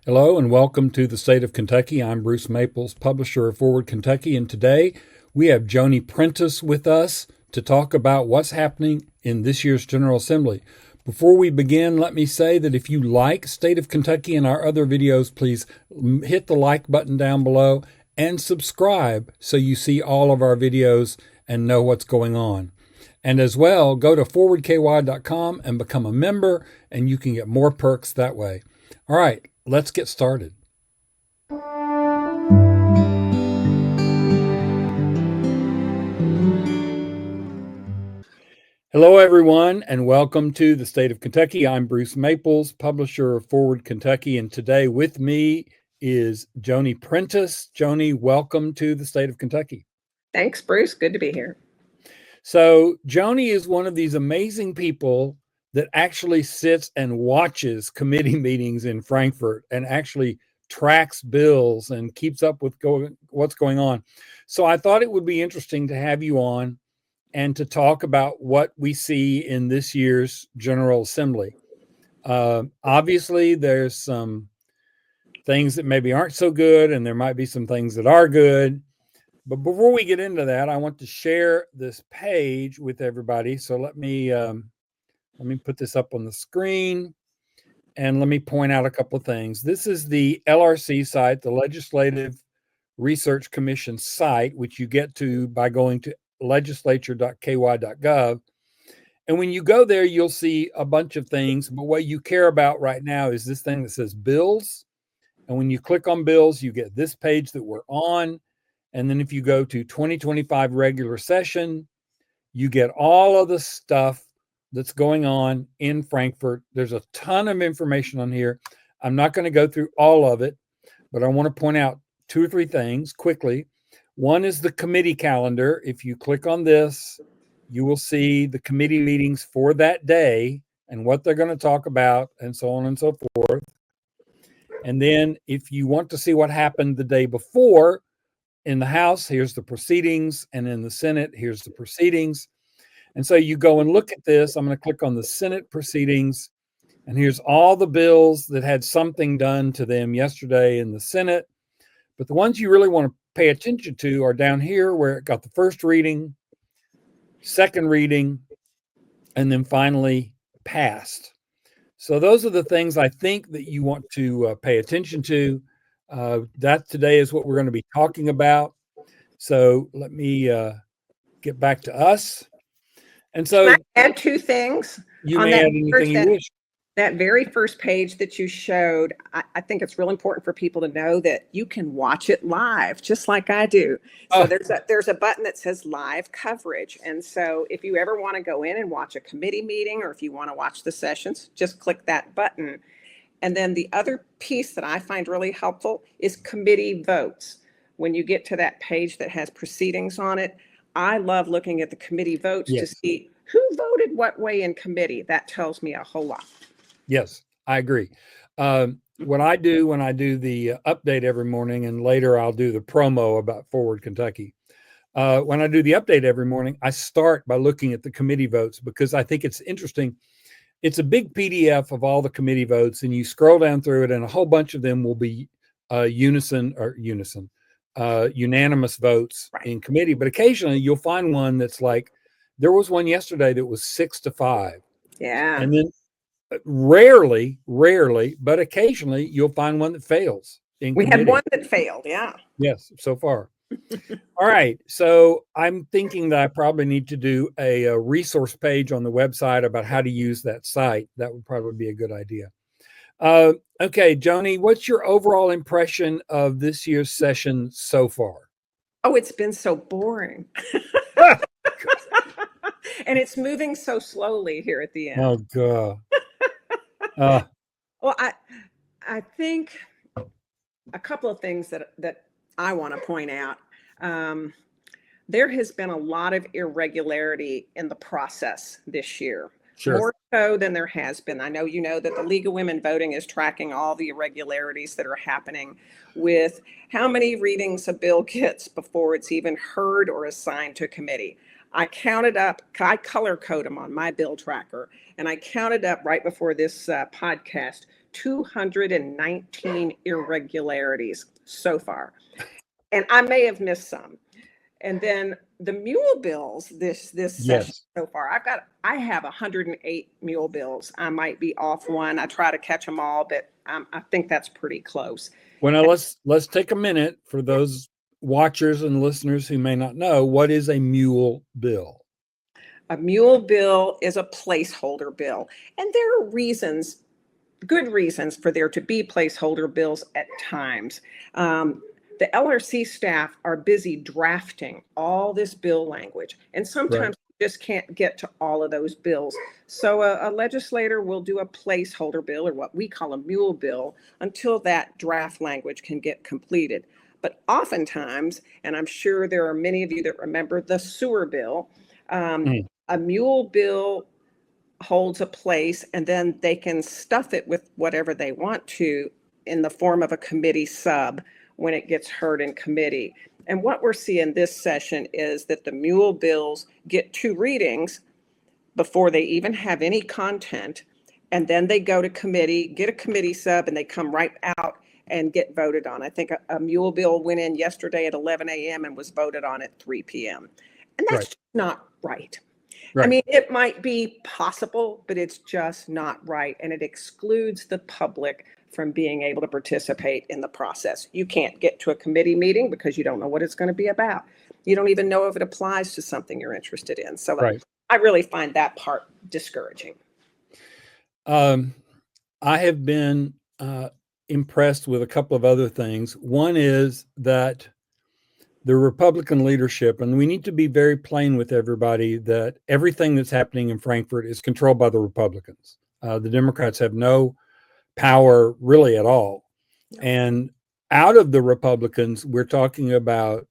Hello and welcome to the state of Kentucky. I'm Bruce Maples, publisher of Forward Kentucky, and today we have Joanie Prentice with us to talk about what's happening in this year's General Assembly. Before we begin, let me say that if you like State of Kentucky and our other videos, please hit the like button down below and subscribe so you see all of our videos and know what's going on. And as well, go to forwardky.com and become a member, and you can get more perks that way. All right, let's get started. Hello, everyone, and welcome to the State of Kentucky. I'm Bruce Maples, publisher of Forward Kentucky, and today with me is Joanie Prentice. Joanie, welcome to the State of Kentucky. Thanks, Bruce. Good to be here. So Joanie is one of these amazing people that actually sits and watches committee meetings in Frankfort and actually tracks bills and keeps up with what's going on. So I thought it would be interesting to have you on and to talk about what we see in this year's General Assembly. Obviously, there's some things that maybe aren't so good, and there might be some things that are good. But before we get into that, I want to share this page with everybody. So let me put this up on the screen, and let me point out a couple of things. This is the LRC site, the Legislative Research Commission site, which you get to by going to legislature.ky.gov. And when you go there, you'll see a bunch of things. But what you care about right now is this thing that says bills. And when you click on bills, you get this page that we're on. And then if you go to 2025 regular session, you get all of the stuff that's going on in Frankfort. There's a ton of information on here. I'm not going to go through all of it, but I want to point out two or three things quickly. One is the committee calendar. If you click on this, you will see the committee meetings for that day and what they're going to talk about and so on and so forth. And then if you want to see what happened the day before, in the House, here's the proceedings, and in the Senate, here's the proceedings. And so you go and look at this. I'm going to click on the Senate proceedings, and here's all the bills that had something done to them yesterday in the Senate. But the ones you really want to pay attention to are down here where it got the first reading, second reading, and then finally passed. So those are the things I think that you want to pay attention to. That today is what we're going to be talking about. So let me get back to us. And so can I add two things? You may add anything you wish. That very first page that you showed, I think it's really important for people to know that you can watch it live, just like I do. So there's a button that says live coverage. And so if you ever want to go in and watch a committee meeting, or if you want to watch the sessions, just click that button. And then the other piece that I find really helpful is committee votes. When you get to that page that has proceedings on it, I love looking at the committee votes to see who voted what way in committee. That tells me a whole lot. Yes, I agree. What I do when I do the update every morning, and later I'll do the promo about Forward Kentucky. When I do the update every morning, I start by looking at the committee votes because I think it's interesting. It's a big PDF of all the committee votes, and you scroll down through it, and a whole bunch of them will be unanimous votes in committee. But occasionally you'll find one that's like, there was one yesterday that was 6-5. Yeah. And then rarely, but occasionally you'll find one that fails in committee. We had one that failed, yeah. Yes, so far. All right, so I'm thinking that I probably need to do a resource page on the website about how to use that site. That would probably be a good idea. Okay, Joanie, what's your overall impression of this year's session so far? Oh, it's been so boring. And it's moving so slowly here at the end. Oh, God. Well, I think a couple of things that I want to point out. There has been a lot of irregularity in the process this year. Sure. More so than there has been. I know you know that the League of Women Voting is tracking all the irregularities that are happening with how many readings a bill gets before it's even heard or assigned to a committee. I counted up, I color code them on my bill tracker, and I counted up right before this podcast 219 irregularities so far. And I may have missed some. And then the mule bills this session Yes. so far, I have 108 mule bills. I might be off one. I try to catch them all, but I think that's pretty close. Well, now let's take a minute for those watchers and listeners who may not know, what is a mule bill? A mule bill is a placeholder bill, and there are reasons, good reasons for there to be placeholder bills at times. The LRC staff are busy drafting all this bill language, and sometimes you just can't get to all of those bills. So a legislator will do a placeholder bill, or what we call a mule bill, until that draft language can get completed. But oftentimes, and I'm sure there are many of you that remember the sewer bill, a mule bill holds a place, and then they can stuff it with whatever they want to in the form of a committee sub when it gets heard in committee. And what we're seeing this session is that the mule bills get 2 readings before they even have any content, and then they go to committee, get a committee sub, and they come right out and get voted on. I think a mule bill went in yesterday at 11 a.m. and was voted on at 3 p.m. And that's not right. I mean, it might be possible, but it's just not right. And it excludes the public from being able to participate in the process. You can't get to a committee meeting because you don't know what it's going to be about. You don't even know if it applies to something you're interested in. So I really find that part discouraging. I have been impressed with a couple of other things. One is that the Republican leadership, and we need to be very plain with everybody, that everything that's happening in Frankfurt is controlled by the Republicans. The Democrats have no power really at all. And out of the Republicans, we're talking about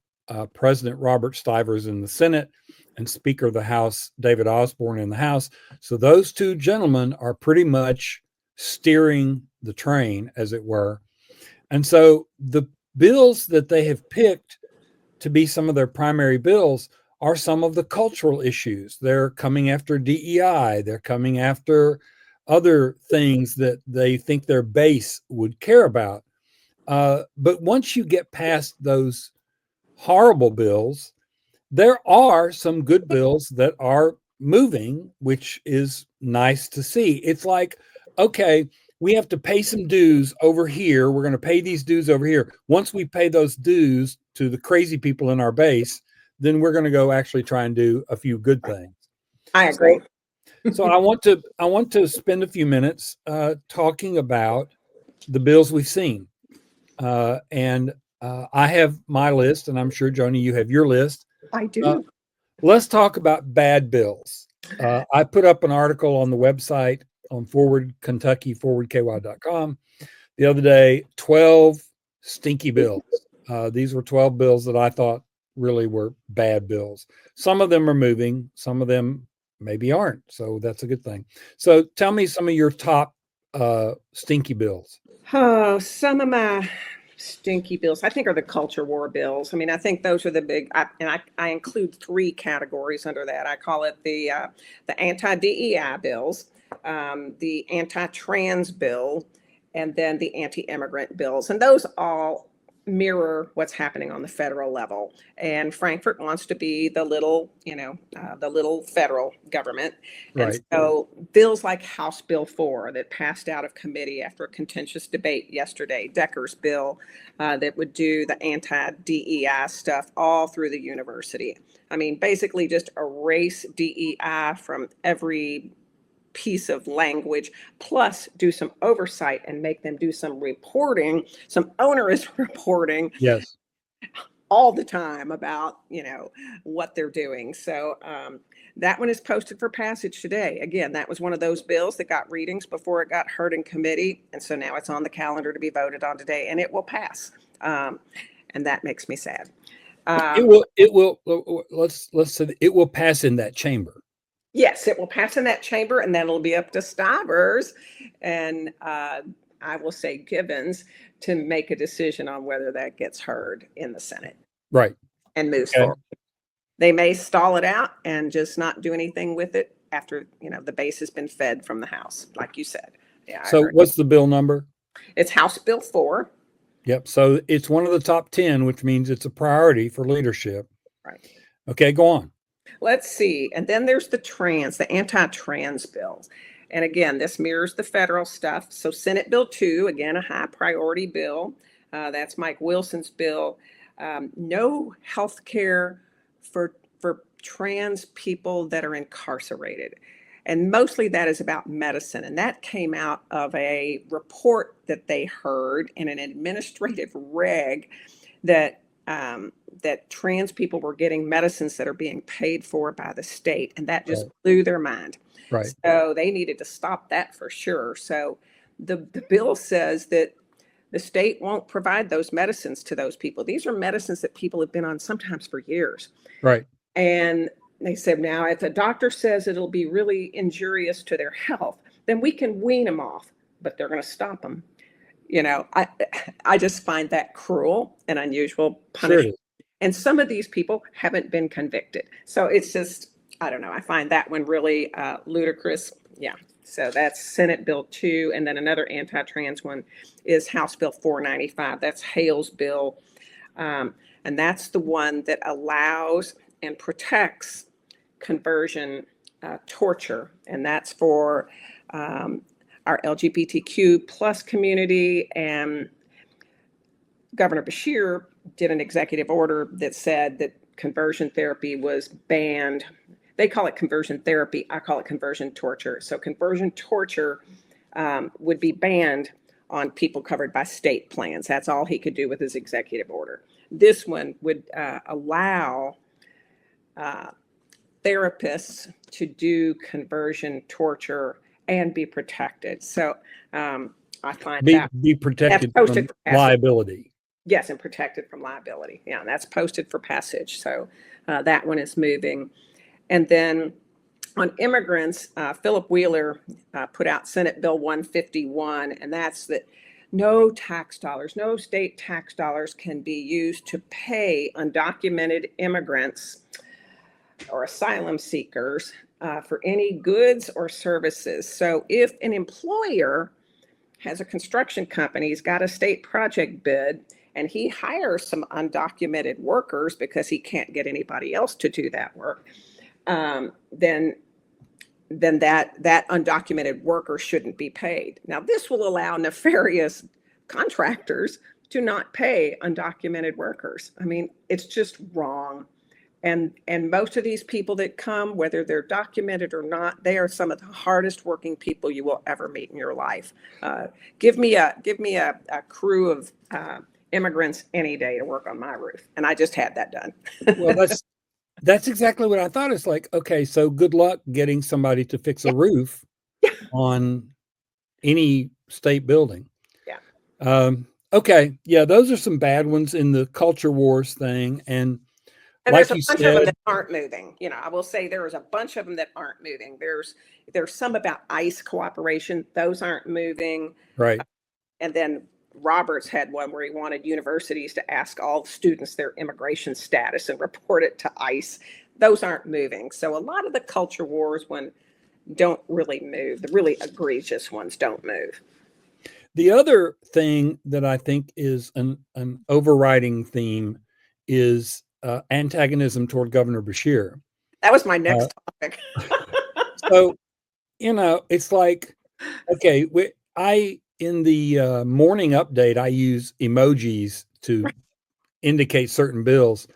President Robert Stivers in the Senate and Speaker of the House, David Osborne, in the House. So those 2 gentlemen are pretty much steering the train, as it were. And so the bills that they have picked to be some of their primary bills are some of the cultural issues. They're coming after DEI. They're coming after other things that they think their base would care about. But once you get past those horrible bills, there are some good bills that are moving, which is nice to see. It's like, okay, we have to pay some dues over here. We're going to pay these dues over here. Once we pay those dues to the crazy people in our base, then we're going to go actually try and do a few good things. I agree. So I want to spend a few minutes talking about the bills we've seen. And I have my list, and I'm sure, Joanie, you have your list. I do. Let's talk about bad bills. I put up an article on the website on forwardkentucky.com the other day, 12 stinky bills. These were 12 bills that I thought really were bad bills. Some of them are moving, some of them maybe aren't. So that's a good thing. So tell me some of your top stinky bills. Oh, some of my stinky bills, I think, are the culture war bills. I mean, I think those are the big, I include 3 categories under that. I call it the anti-DEI bills, the anti-trans bill, and then the anti-immigrant bills. And those all mirror what's happening on the federal level. And Frankfurt wants to be the little, the little federal government. And so bills like House Bill 4 that passed out of committee after a contentious debate yesterday, Decker's bill that would do the anti-DEI stuff all through the university. I mean, basically just erase DEI from every piece of language, plus do some oversight and make them do some reporting, some onerous reporting. Yes. All the time about, what they're doing. So that one is posted for passage today. Again, that was one of those bills that got readings before it got heard in committee. And so now it's on the calendar to be voted on today, and it will pass. And that makes me sad. It will, let's say it will pass in that chamber. Yes, it will pass in that chamber, and then it'll be up to Stivers and I will say Givens to make a decision on whether that gets heard in the Senate. Right. And moves forward. They may stall it out and just not do anything with it after, the base has been fed from the House, like you said. Yeah, I So agree. what's the bill number? It's House Bill 4. Yep. So it's one of the top 10, which means it's a priority for leadership. Right. Okay, go on. Let's see. And then there's the anti-trans bills. And again, this mirrors the federal stuff. So Senate Bill 2, again, a high priority bill. That's Mike Wilson's bill. No health care for trans people that are incarcerated. And mostly that is about medicine. And that came out of a report that they heard in an administrative reg that that trans people were getting medicines that are being paid for by the state, and that just Right. blew their mind. Right. So they needed to stop that for sure. So the bill says that the state won't provide those medicines to those people. These are medicines that people have been on sometimes for years. Right. And they said, now, if a doctor says it'll be really injurious to their health, then we can wean them off, but they're going to stop them. You know, I just find that cruel and unusual punishment. Sure. And some of these people haven't been convicted. So it's just, I don't know. I find that one really ludicrous. Yeah. So that's Senate Bill 2. And then another anti-trans one is House Bill 495. That's Hale's bill. And that's the one that allows and protects conversion torture. And that's for our LGBTQ plus community. And Governor Beshear did an executive order that said that conversion therapy was banned. They call it conversion therapy. I call it conversion torture. So conversion torture would be banned on people covered by state plans. That's all he could do with his executive order. This one would allow therapists to do conversion torture and be protected. So I find that be protected that's from liability. Yes, and protected from liability. Yeah, and that's posted for passage. So that one is moving. And then on immigrants, Philip Wheeler put out Senate Bill 151, and that's that no tax dollars, no state tax dollars can be used to pay undocumented immigrants or asylum seekers for any goods or services. So if an employer has a construction company, he's got a state project bid, and he hires some undocumented workers because he can't get anybody else to do that work, then that undocumented worker shouldn't be paid. Now, this will allow nefarious contractors to not pay undocumented workers. I mean, it's just wrong. And most of these people that come, whether they're documented or not, they are some of the hardest working people you will ever meet in your life. Give me a crew of immigrants any day to work on my roof, and I just had that done. Well, that's exactly what I thought. It's like, okay, so good luck getting somebody to fix a roof on any state building. Yeah. Okay, yeah, those are some bad ones in the culture wars thing, and like there's a bunch of them that aren't moving. You know, I will say there is a bunch of them that aren't moving. There's some about ICE cooperation; those aren't moving. Right. And then Roberts had one where he wanted universities to ask all students their immigration status and report it to ICE. Those aren't moving. So a lot of the culture wars don't really move. The really egregious ones don't move. The other thing that I think is an overriding theme is antagonism toward Governor Beshear. That was my next topic. So, it's like, okay, in the morning update, I use emojis to indicate certain bills.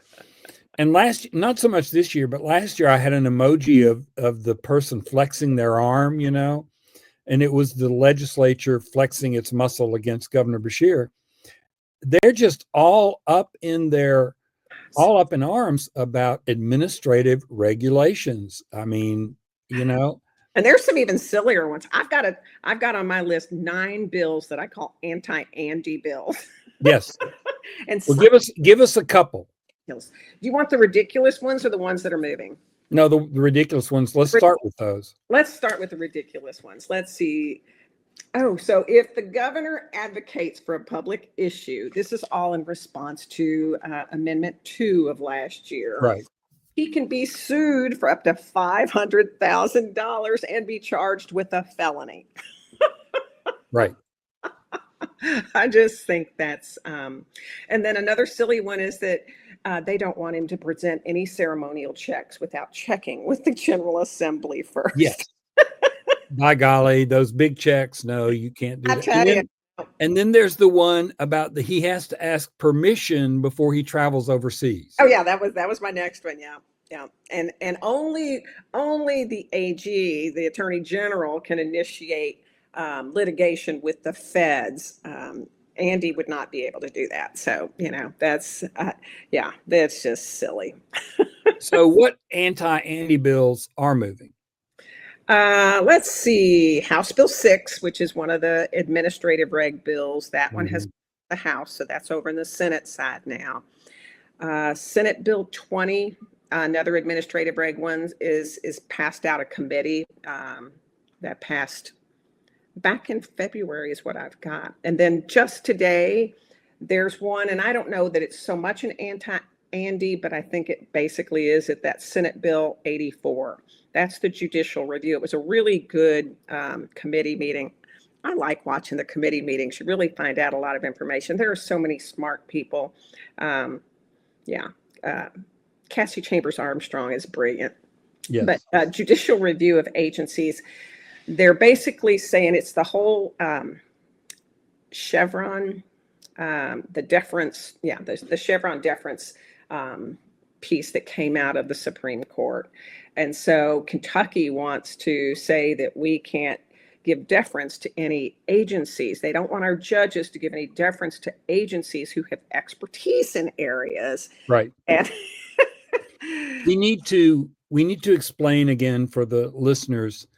And not so much this year, but last year I had an emoji of the person flexing their arm, and it was the legislature flexing its muscle against Governor Beshear. They're just all up in arms about administrative regulations. I mean, And there's some even sillier ones. I've got on my list 9 bills that I call anti-Andy bills. Yes. And well, give us a couple. Do you want the ridiculous ones or the ones that are moving? No, the ridiculous ones. Let's start with those. Let's start with the ridiculous ones. Let's see. Oh, so if the governor advocates for a public issue, this is all in response to Amendment 2 of last year. Right. He can be sued for up to $500,000 and be charged with a felony. Right. I just think that's, and then another silly one is that they don't want him to present any ceremonial checks without checking with the General Assembly first. Yes. By golly, those big checks. No, you can't do I that. tell you. And then there's the one about he has to ask permission before he travels overseas. Oh yeah, that was my next one. Yeah, yeah, and only the AG, the Attorney General, can initiate litigation with the feds. Andy would not be able to do that. So that's yeah, that's just silly. So what anti-Andy bills are moving? Let's see, House Bill 6, which is one of the administrative reg bills. That one has the House, so that's over in the Senate side now. Senate Bill 20, another administrative reg one, is passed out of committee. That passed back in February is what I've got. And then just today, there's one, and I don't know that it's so much an anti-Andy, but I think it basically is at that Senate Bill 84. That's the judicial review. It was a really good committee meeting. I like watching the committee meetings. You really find out a lot of information. There are so many smart people. Yeah. Cassie Chambers Armstrong is brilliant. Yes. But judicial review of agencies, they're basically saying it's the whole Chevron, the deference, the Chevron deference piece that came out of the Supreme Court. And so Kentucky wants to say that we can't give deference to any agencies. They don't want our judges to give any deference to agencies who have expertise in areas. Right. And we need to explain again for the listeners.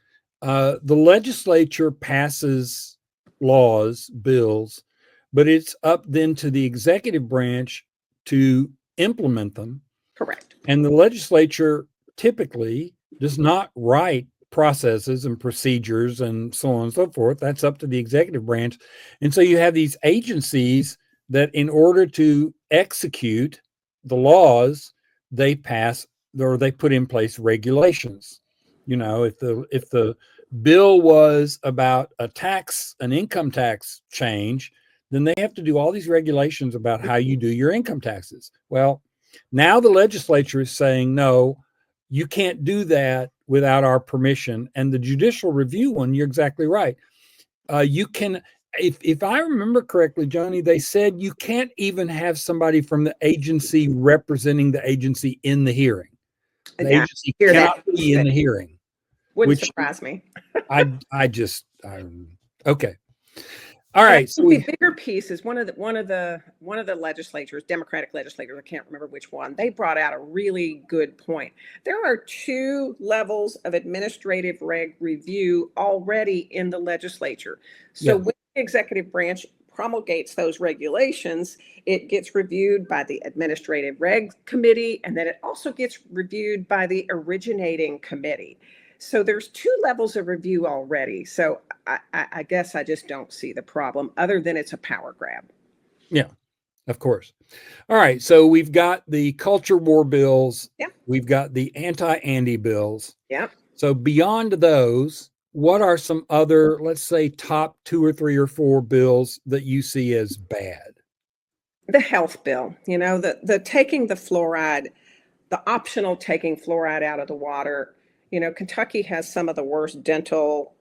The legislature passes laws, bills, but it's up then to the executive branch to implement them. Correct. And the legislature typically does not write processes and procedures and so on and so forth. That's up to the executive branch. And so you have these agencies that in order to execute the laws, they pass or they put in place regulations. If the bill was about an income tax change, then they have to do all these regulations about how you do your income taxes. Well, now the legislature is saying, no, you can't do that without our permission. And the judicial review one, you're exactly right. You can, if I remember correctly, Joanie, they said you can't even have somebody from the agency representing the agency in the hearing. The agency cannot be in the hearing. Wouldn't surprise me. Okay. All right. So the bigger piece is one of the legislators, Democratic legislators, I can't remember which one, they brought out a really good point. There are 2 levels of administrative reg review already in the legislature. So when the executive branch promulgates those regulations, it gets reviewed by the administrative reg committee, and then it also gets reviewed by the originating committee. So there's 2 levels of review already. So I guess I just don't see the problem other than it's a power grab. Yeah, of course. All right. So we've got the culture war bills. Yeah. We've got the anti-Andy bills. Yeah. So beyond those, what are some other, let's say, top 2 or 3 or 4 bills that you see as bad? The health bill, the taking the fluoride, the optional taking fluoride out of the water. Kentucky has some of the worst dental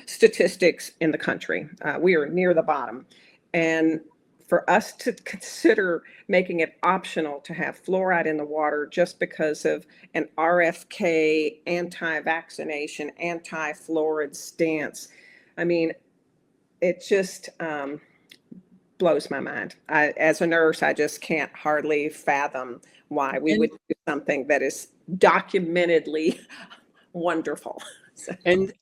statistics in the country. We are near the bottom. And for us to consider making it optional to have fluoride in the water just because of an RFK anti-vaccination, anti-fluoride stance, I mean, it just blows my mind. As a nurse, I just can't hardly fathom why we would do something that is documentedly wonderful. And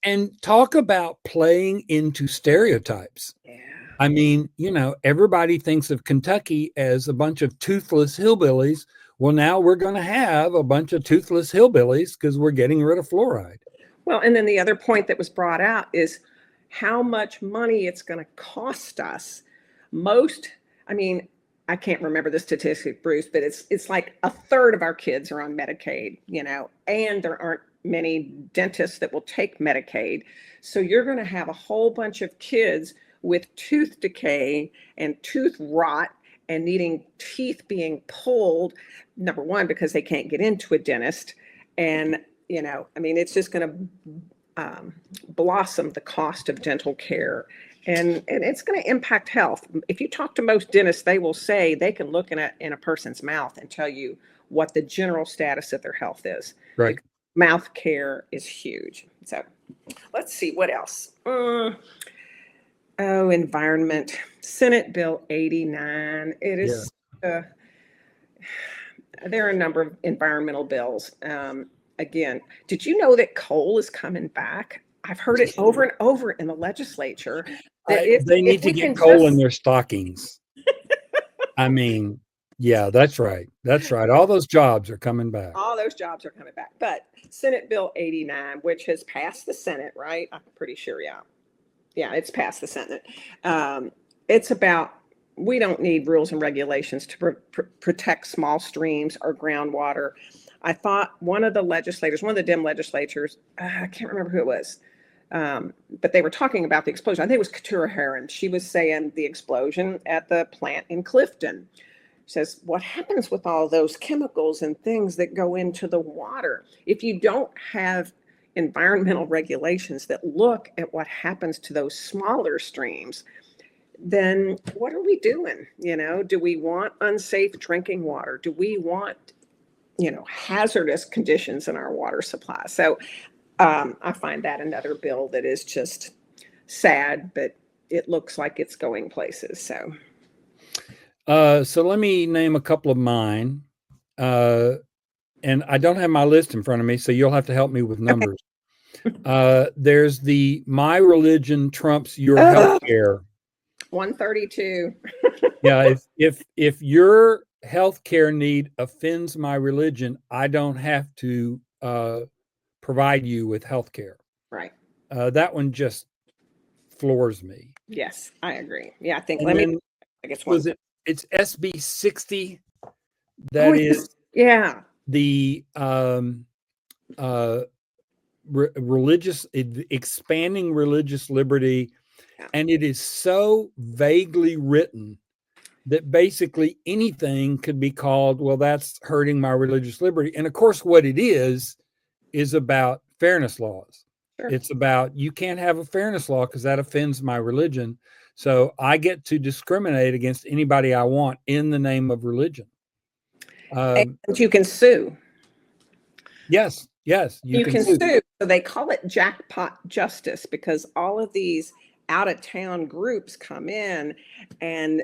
talk about playing into stereotypes. Yeah. I mean, everybody thinks of Kentucky as a bunch of toothless hillbillies. Well, now we're going to have a bunch of toothless hillbillies because we're getting rid of fluoride. Well, and then the other point that was brought out is how much money it's going to cost us. I can't remember the statistic, Bruce, but it's like a third of our kids are on Medicaid, and there aren't many dentists that will take Medicaid. So you're going to have a whole bunch of kids with tooth decay and tooth rot and needing teeth being pulled, number one, because they can't get into a dentist. And, you know, I mean, it's just going to blossom the cost of dental care. And it's going to impact health. If you talk to most dentists, they will say they can look in a person's mouth and tell you what the general status of their health is. Right. Mouth care is huge. So let's see what else. Environment. Senate Bill 89. It is, there are a number of environmental bills. Again, did you know that coal is coming back? I've heard it over and over in the legislature. They need to get coal in their stockings. I mean, yeah, that's right. That's right. All those jobs are coming back. All those jobs are coming back. But Senate Bill 89, which has passed the Senate, right? I'm pretty sure, yeah. Yeah, it's passed the Senate. It's about, we don't need rules and regulations to protect small streams or groundwater. I thought one of the Dem legislators, I can't remember who it was, but they were talking about the explosion. I think it was Katura Heron. She was saying the explosion at the plant in Clifton. Says, what happens with all those chemicals and things that go into the water? If you don't have environmental regulations that look at what happens to those smaller streams, then what are we doing? You know, do we want unsafe drinking water? Do we want, you know, hazardous conditions in our water supply? So I find that another bill that is just sad, but it looks like it's going places. So let me name a couple of mine. And I don't have my list in front of me, so you'll have to help me with numbers. Okay. There's the My Religion Trumps Your Healthcare. 132. Yeah, if your healthcare need offends my religion, I don't have to provide you with healthcare. Right. That one just floors me. Yes, I agree. Yeah, I think. I guess it's SB 60. That is the expanding religious liberty, and it is so vaguely written that basically anything could be called, well, that's hurting my religious liberty. And of course, what it is about fairness laws. Sure. It's about, you can't have a fairness law because that offends my religion. So I get to discriminate against anybody I want in the name of religion. And you can sue. Yes, you can sue. So they call it jackpot justice, because all of these out-of-town groups come in and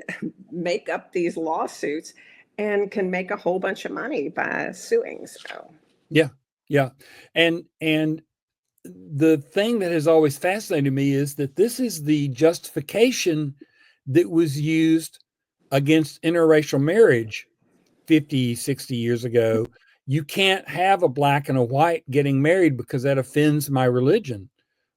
make up these lawsuits and can make a whole bunch of money by suing. So yeah. And the thing that has always fascinated me is that this is the justification that was used against interracial marriage 50, 60 years ago. You can't have a black and a white getting married because that offends my religion.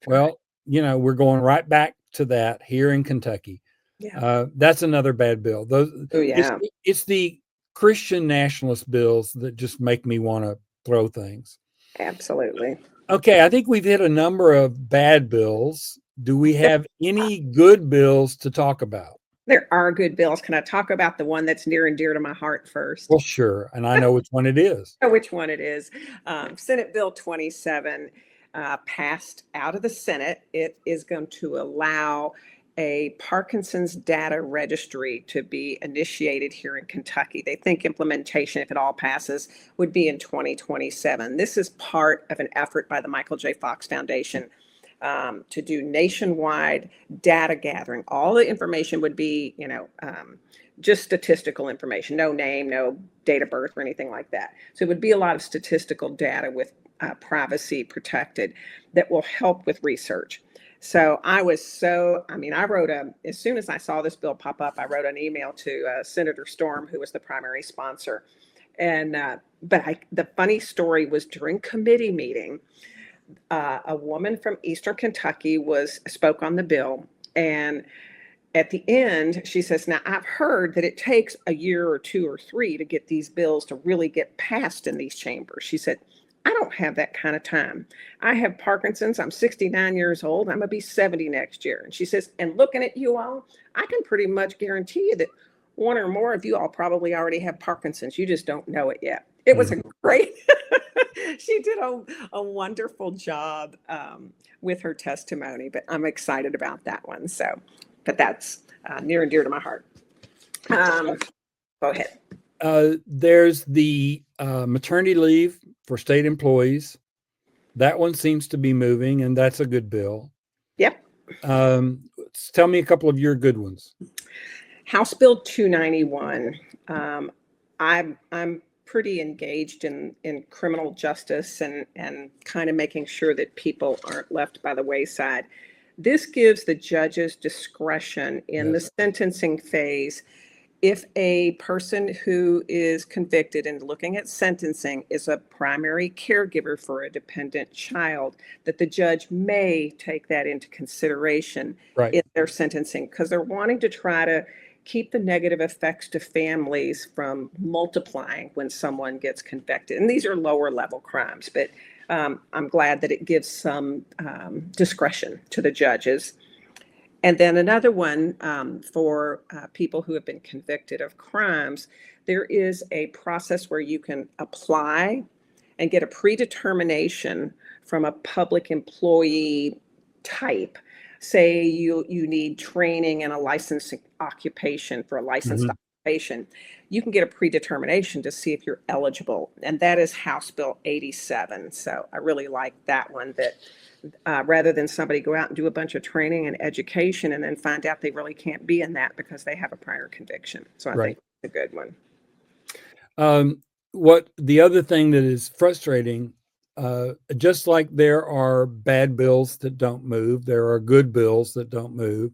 Well, you know, we're going right back to that here in Kentucky. Yeah. That's another bad bill. It's the Christian nationalist bills that just make me want to throw things. Absolutely. Okay, I think we've hit a number of bad bills. Do we have any good bills to talk about? There are good bills. Can I talk about the one that's near and dear to my heart first? Well, sure. And I know which one it is. Which one it is. Senate Bill 27 passed out of the Senate. It is going to allow a Parkinson's data registry to be initiated here in Kentucky. They think implementation, if it all passes, would be in 2027. This is part of an effort by the Michael J. Fox Foundation to do nationwide data gathering. All the information would be, you know, just statistical information, no name, no date of birth or anything like that. So it would be a lot of statistical data with privacy protected that will help with research. So I wrote as soon as I saw this bill pop up, I wrote an email to Senator Storm, who was the primary sponsor. And, the funny story was during committee meeting, a woman from Eastern Kentucky spoke on the bill. And at the end, she says, now I've heard that it takes a year or two or three to get these bills to really get passed in these chambers. She said, I don't have that kind of time. I have Parkinson's. I'm 69 years old. I'm going to be 70 next year. And she says, and looking at you all, I can pretty much guarantee you that one or more of you all probably already have Parkinson's. You just don't know it yet. It was a great, she did a wonderful job with her testimony, but I'm excited about that one. So, but that's near and dear to my heart. Go ahead. There's the maternity leave for state employees. That one seems to be moving, and that's a good bill. Yep. Tell me a couple of your good ones. House Bill 291. I'm pretty engaged in criminal justice and kind of making sure that people aren't left by the wayside. This gives the judges discretion in the sentencing phase. If a person who is convicted and looking at sentencing is a primary caregiver for a dependent child, that the judge may take that into consideration in their sentencing, because they're wanting to try to keep the negative effects to families from multiplying when someone gets convicted. And these are lower level crimes, but I'm glad that it gives some discretion to the judges. And then another one for people who have been convicted of crimes, there is a process where you can apply and get a predetermination from a public employee type. Say you need training in a licensed occupation for a licensed occupation. You can get a predetermination to see if you're eligible. And that is House Bill 87. So I really like that one, that rather than somebody go out and do a bunch of training and education and then find out they really can't be in that because they have a prior conviction. So I think it's a good one. What the other thing that is frustrating, just like there are bad bills that don't move, there are good bills that don't move.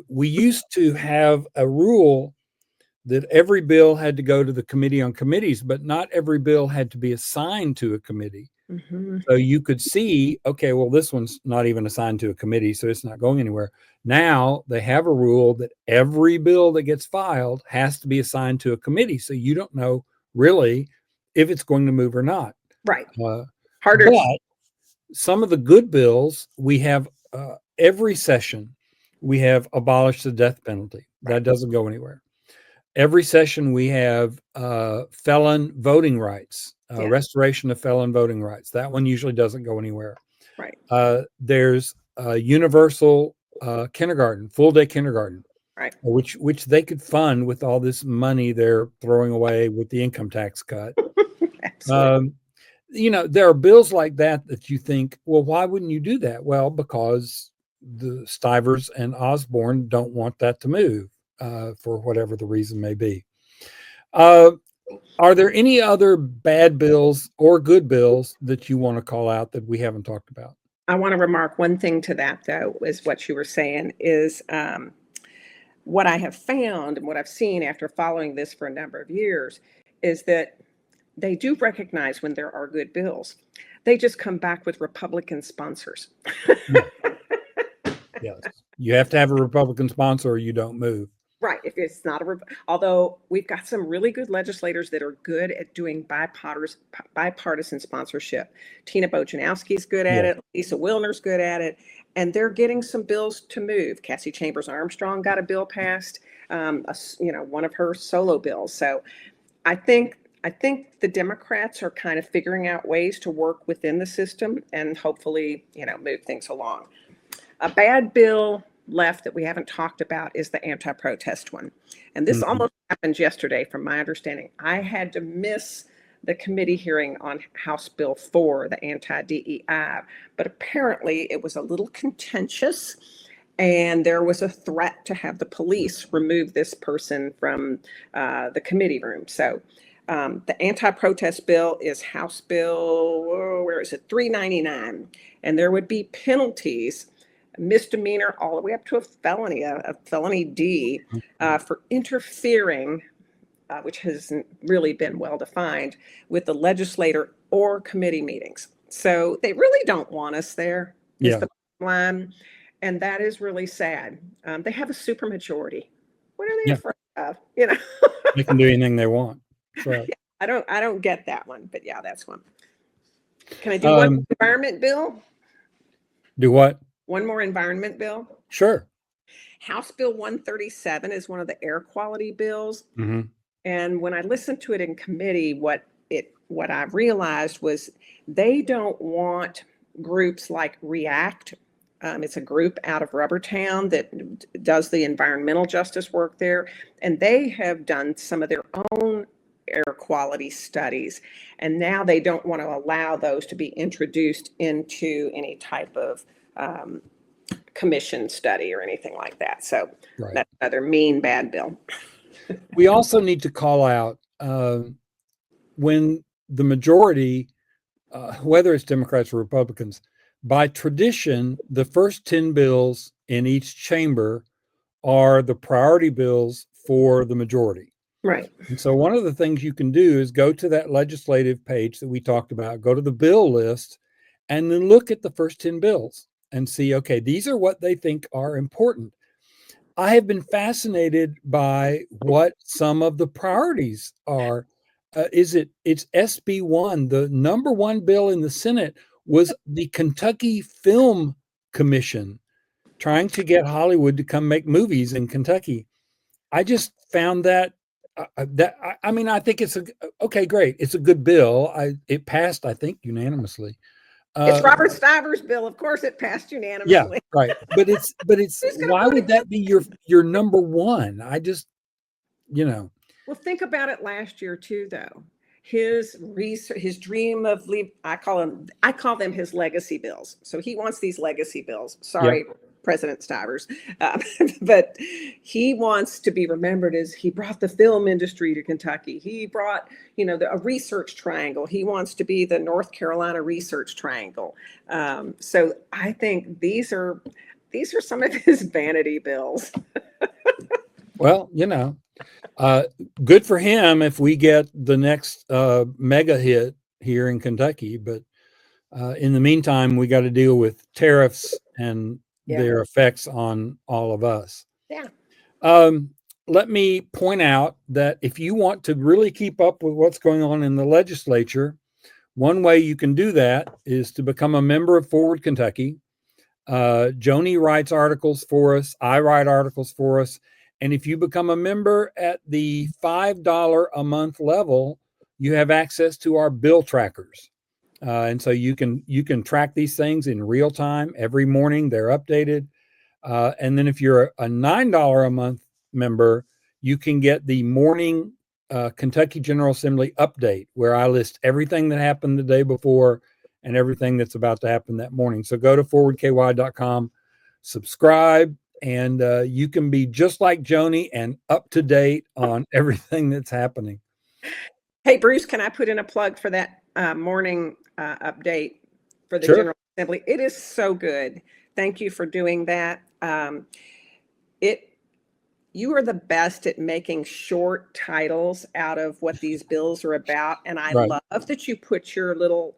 We used to have a rule that every bill had to go to the Committee on Committees, but not every bill had to be assigned to a committee. So you could see, okay, well, this one's not even assigned to a committee, so it's not going anywhere. Now they have a rule that every bill that gets filed has to be assigned to a committee. So you don't know really if it's going to move or not. Right. Harder. But some of the good bills, we have every session, we have abolished the death penalty. That doesn't go anywhere. Every session we have felon voting rights, restoration of felon voting rights. That one usually doesn't go anywhere. Right. There's universal kindergarten, full day kindergarten, right, which they could fund with all this money they're throwing away with the income tax cut. You know, there are bills like that that you think, well, why wouldn't you do that? Well, because the Stivers and Osborne don't want that to move. For whatever the reason may be. Are there any other bad bills or good bills that you want to call out that we haven't talked about? I want to remark one thing to that, though, is what you were saying is what I have found and what I've seen after following this for a number of years is that they do recognize when there are good bills. They just come back with Republican sponsors. Yes. You have to have a Republican sponsor or you don't move. Right. If it's not although we've got some really good legislators that are good at doing bipartisan sponsorship. Tina Bojanowski's good at it. Lisa Wilner's good at it. And they're getting some bills to move. Cassie Chambers Armstrong got a bill passed, one of her solo bills. So I think the Democrats are kind of figuring out ways to work within the system and hopefully, move things along. A bad bill left that we haven't talked about is the anti-protest one. And this almost happened yesterday, from my understanding. I had to miss the committee hearing on House Bill 4, the anti-DEI, but apparently it was a little contentious and there was a threat to have the police remove this person from the committee room. So the anti-protest bill is House Bill, 399, and there would be penalties, misdemeanor all the way up to a felony D, for interfering, which hasn't really been well defined, with the legislator or committee meetings. So they really don't want us there, is the bottom line. And that is really sad. They have a supermajority. What are they afraid of? They can do anything they want. So. I don't get that one, but that's one. Can I do one environment bill? Do what? One more environment bill? Sure. House Bill 137 is one of the air quality bills. Mm-hmm. And when I listened to it in committee, what I realized was they don't want groups like React. It's a group out of Rubbertown that does the environmental justice work there, and they have done some of their own air quality studies, and now they don't want to allow those to be introduced into any type of commission study or anything like that. So Right. that's another mean bad bill. We also need to call out when the majority, whether it's Democrats or Republicans, by tradition, the first 10 bills in each chamber are the priority bills for the majority. Right. And so one of the things you can do is go to that legislative page that we talked about, go to the bill list, and then look at the first 10 bills and see, okay, these are what they think are important. I have been fascinated by what some of the priorities are. It's SB1. The number one bill in the Senate was the Kentucky Film Commission trying to get Hollywood to come make movies in Kentucky. I just found that I think it's okay, great. It's a good bill. It passed, I think, unanimously. It's Robert Stiver's bill. Of course, it passed unanimously. Yeah, right. But it's why would that be your number one? I just, Well, think about it last year too, though. His dream of I call them his legacy bills. So he wants these legacy bills. Sorry, yeah. President Stivers, but he wants to be remembered as he brought the film industry to Kentucky. He brought, a research triangle. He wants to be the North Carolina research triangle. So I think these are some of his vanity bills. Well, good for him if we get the next mega hit here in Kentucky. But in the meantime, we got to deal with tariffs and their effects on all of us. Yeah. Let me point out that if you want to really keep up with what's going on in the legislature, one way you can do that is to become a member of Forward Kentucky. Joanie writes articles for us. I write articles for us. And if you become a member at the $5 a month level, you have access to our bill trackers. And so you can track these things in real time. Every morning they're updated. And then if you're a $9 a month member, you can get the morning Kentucky General Assembly update, where I list everything that happened the day before and everything that's about to happen that morning. So go to forwardky.com, subscribe, and you can be just like Joanie and up to date on everything that's happening. Hey, Bruce, can I put in a plug for that morning update for the General Assembly? It is so good. Thank you for doing that. You are the best at making short titles out of what these bills are about. And I love that you put your little,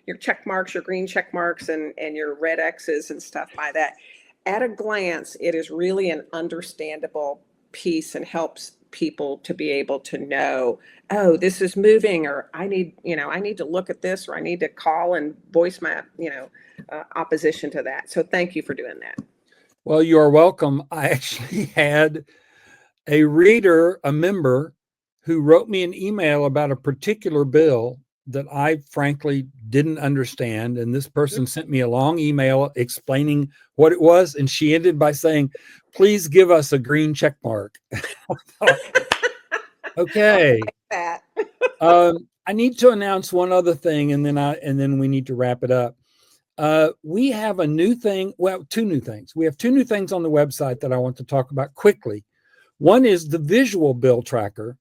your check marks, your green check marks and your red X's and stuff by that. At a glance, it is really an understandable piece and helps people to be able to know, oh, this is moving, or I need to look at this, or I need to call and voice my, opposition to that. So thank you for doing that. Well, you are welcome. I actually had a reader, a member, who wrote me an email about a particular bill that I frankly didn't understand. And this person sent me a long email explaining what it was. And she ended by saying, please give us a green check mark. Okay. I like that. I need to announce one other thing, and then we need to wrap it up. We have a new thing. Well, two new things. We have two new things on the website that I want to talk about quickly. One is the visual bill tracker,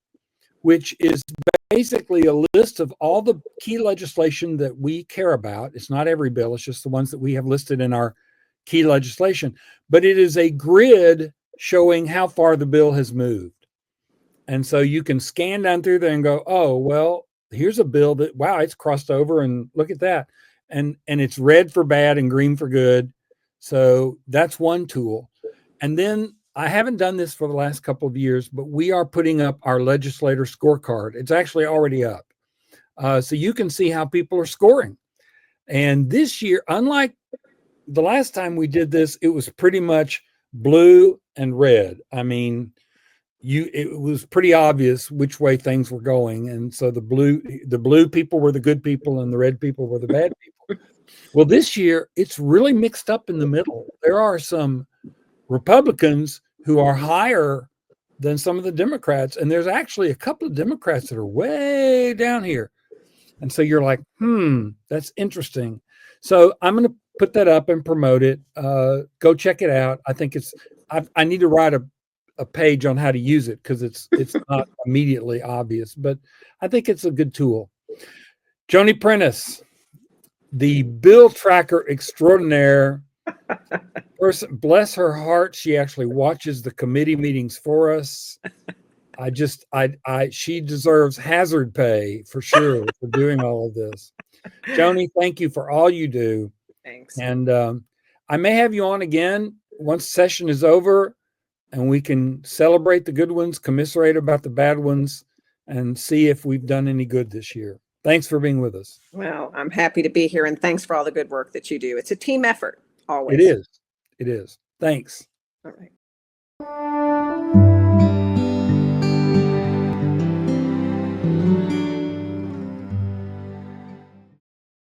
which is basically a list of all the key legislation that we care about. It's not every bill, it's just the ones that we have listed in our key legislation. But it is a grid showing how far the bill has moved. And so you can scan down through there and go, oh, well, here's a bill that, wow, it's crossed over, and look at that. And it's red for bad and green for good. So that's one tool. And then I haven't done this for the last couple of years, but we are putting up our legislator scorecard. It's actually already up. So you can see how people are scoring. And this year, unlike the last time we did this, it was pretty much blue and red. I mean, it was pretty obvious which way things were going. And so the blue people were the good people and the red people were the bad people. Well, this year it's really mixed up in the middle. There are some Republicans who are higher than some of the Democrats, and there's actually a couple of Democrats that are way down here. And so you're like, that's interesting. So I'm going to put that up and promote it. Go check it out. I think I need to write a page on how to use it because it's not immediately obvious, but I think it's a good tool. Joanie Prentice, the bill tracker extraordinaire person, bless her heart. She actually watches the committee meetings for us. She deserves hazard pay for sure for doing all of this. Joanie, thank you for all you do. Thanks. And I may have you on again once session is over and we can celebrate the good ones, commiserate about the bad ones, and see if we've done any good this year. Thanks for being with us. Well, I'm happy to be here, and thanks for all the good work that you do. It's a team effort, always. It is. It is. Thanks. All right.